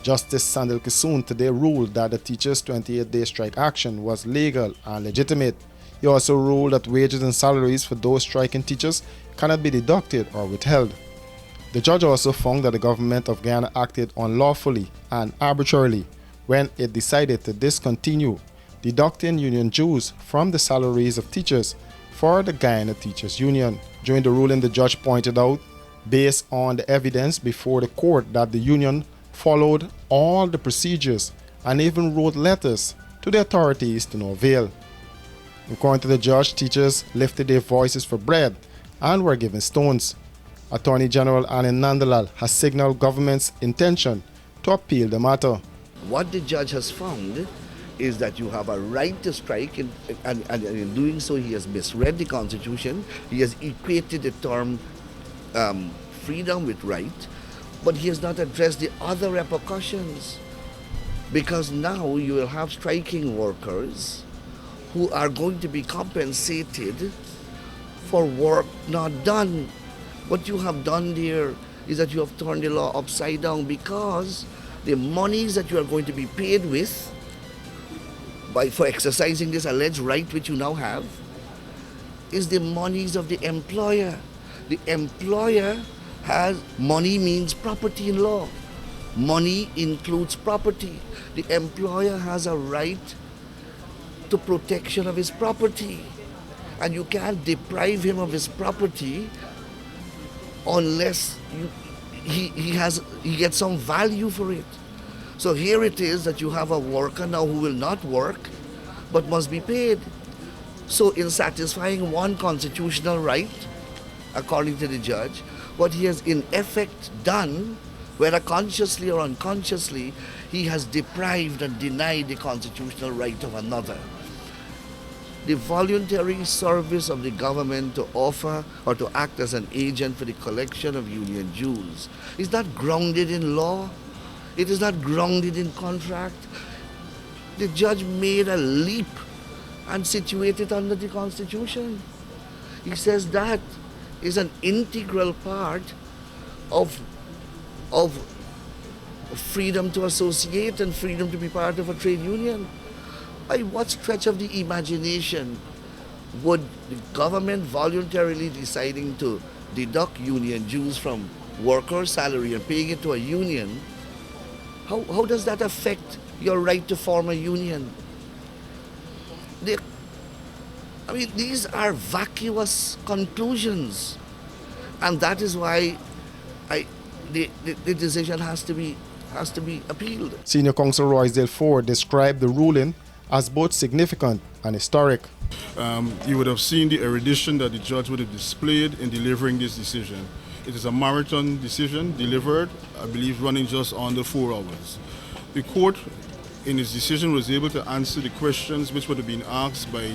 Justice Sandil Kisoon today ruled that the teachers' 28-day strike action was legal and legitimate. He also ruled that wages and salaries for those striking teachers cannot be deducted or withheld. The judge also found that the government of Guyana acted unlawfully and arbitrarily when it decided to discontinue deducting union dues from the salaries of teachers for the Guyana Teachers Union. During the ruling, the judge pointed out, based on the evidence before the court, that the union followed all the procedures and even wrote letters to the authorities to no avail. According to the judge, teachers lifted their voices for bread and were given stones. Attorney General Anand Nandalal has signaled government's intention to appeal the matter. What the judge has found is that you have a right to strike, and in doing so he has misread the Constitution. He has equated the term freedom with right, but he has not addressed the other repercussions, because now you will have striking workers who are going to be compensated for work not done. What you have done there is that you have turned the law upside down, because the monies that you are going to be paid with for exercising this alleged right which you now have is the monies of the employer. The employer has, money means property in law. Money includes property. The employer has a right to protection of his property, and you can't deprive him of his property unless he gets some value for it. So here it is that you have a worker now who will not work but must be paid. So in satisfying one constitutional right, according to the judge, what he has in effect done, whether consciously or unconsciously, he has deprived and denied the constitutional right of another. The voluntary service of the government to offer or to act as an agent for the collection of union dues is not grounded in law. It is not grounded in contract. The judge made a leap and situated it under the Constitution. He says that is an integral part of freedom to associate and freedom to be part of a trade union. By what stretch of the imagination would the government voluntarily deciding to deduct union dues from workers' salary and paying it to a union, how does that affect your right to form a union? These are vacuous conclusions, and that is why the decision has to be appealed. Senior Counsel Roysdale Ford described the ruling as both significant and historic. You would have seen the erudition that the judge would have displayed in delivering this decision. It is a marathon decision delivered, I believe, running just under 4 hours. The court, in its decision, was able to answer the questions which would have been asked by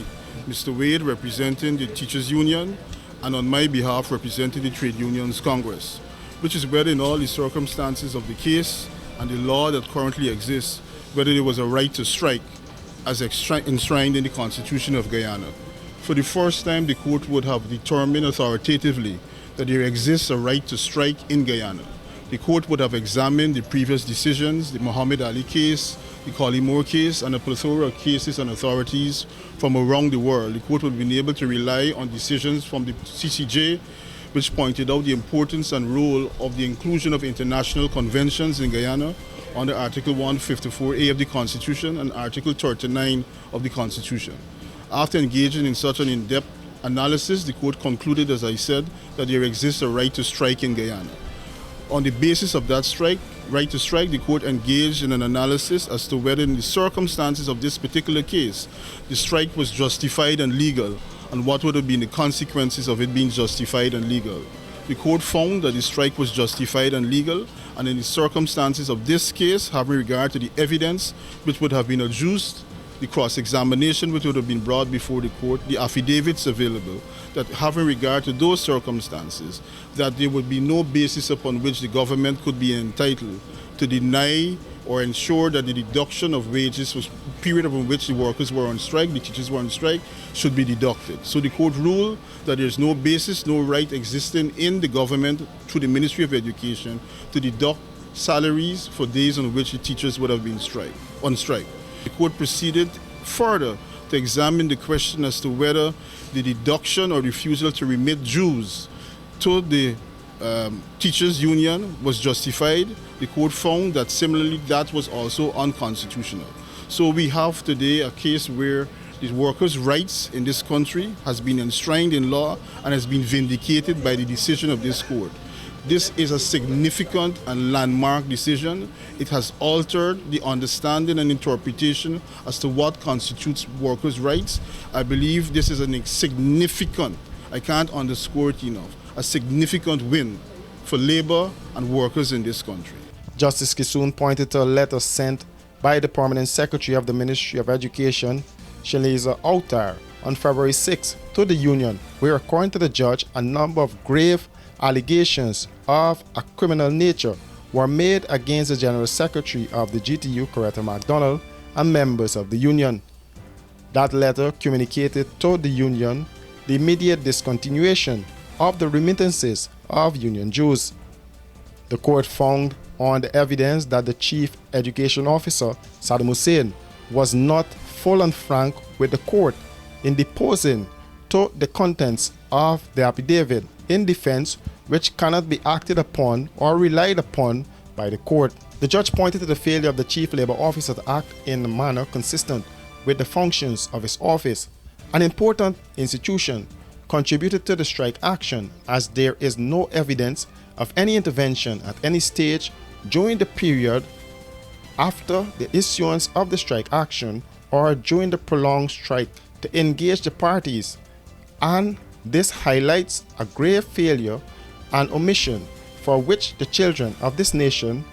Mr. Wade, representing the Teachers Union, and on my behalf, representing the Trade Unions Congress, which is whether in all the circumstances of the case and the law that currently exists, whether there was a right to strike as enshrined in the Constitution of Guyana. For the first time, the court would have determined authoritatively that there exists a right to strike in Guyana. The court would have examined the previous decisions, the Muhammad Ali case, the Collymore case, and a plethora of cases and authorities from around the world. The court would have been able to rely on decisions from the CCJ, which pointed out the importance and role of the inclusion of international conventions in Guyana under Article 154A of the Constitution and Article 39 of the Constitution. After engaging in such an in-depth analysis, the court concluded, as I said, that there exists a right to strike in Guyana. On the basis of that right to strike, the court engaged in an analysis as to whether in the circumstances of this particular case, the strike was justified and legal, and what would have been the consequences of it being justified and legal. The court found that the strike was justified and legal, and in the circumstances of this case, having regard to the evidence which would have been adduced, the cross-examination which would have been brought before the court, the affidavits available, that having regard to those circumstances, that there would be no basis upon which the government could be entitled to deny or ensure that the deduction of wages was period in which the workers were on strike, the teachers were on strike, should be deducted. So the court ruled that there's no basis, no right existing in the government through the Ministry of Education to deduct salaries for days on which the teachers would have been on strike. The court proceeded further to examine the question as to whether the deduction or refusal to remit dues to the teachers union was justified. The court found that similarly that was also unconstitutional. So we have today a case where the workers' rights in this country has been enshrined in law and has been vindicated by the decision of this court. This is a significant and landmark decision. It has altered the understanding and interpretation as to what constitutes workers' rights. I believe this is a significant, I can't underscore it enough, a significant win for labor and workers in this country. Justice Kissoon pointed to a letter sent by the Permanent Secretary of the Ministry of Education, Shaliza Outar, on February 6 to the union, where, according to the judge, a number of grave allegations of a criminal nature were made against the General Secretary of the GTU, Coretta MacDonald, and members of the union. That letter communicated to the union the immediate discontinuation of the remittances of union dues. The court found on the evidence that the Chief Education Officer, Saddam Hussein, was not full and frank with the court in deposing to the contents of the affidavit in defense, which cannot be acted upon or relied upon by the court. The judge pointed to the failure of the Chief Labor Officer to act in a manner consistent with the functions of his office. An important institution contributed to the strike action, as there is no evidence of any intervention at any stage during the period after the issuance of the strike action or during the prolonged strike to engage the parties, and this highlights a grave failure and omission for which the children of this nation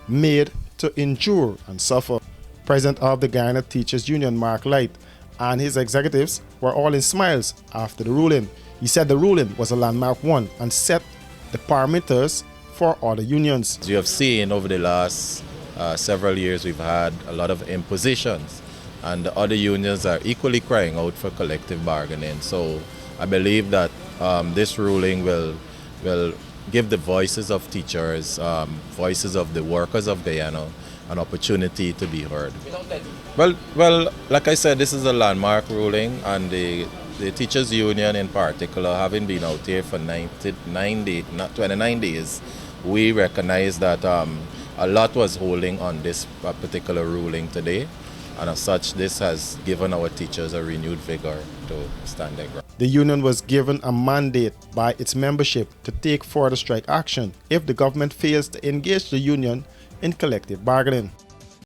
made to endure and suffer. President of the Guyana Teachers Union, Mark Light, and his executives were all in smiles after the ruling. He said the ruling was a landmark one and set the parameters for other unions. As you have seen over the last several years, we've had a lot of impositions, and the other unions are equally crying out for collective bargaining. So I believe that this ruling will give the voices of teachers, voices of the workers of Guyana, an opportunity to be heard. Well, like I said, this is a landmark ruling, and the teachers union in particular, having been out here for 29 days, we recognize that a lot was holding on this particular ruling today, and as such, this has given our teachers a renewed vigor to stand their ground. The union was given a mandate by its membership to take further strike action if the government fails to engage the union in collective bargaining.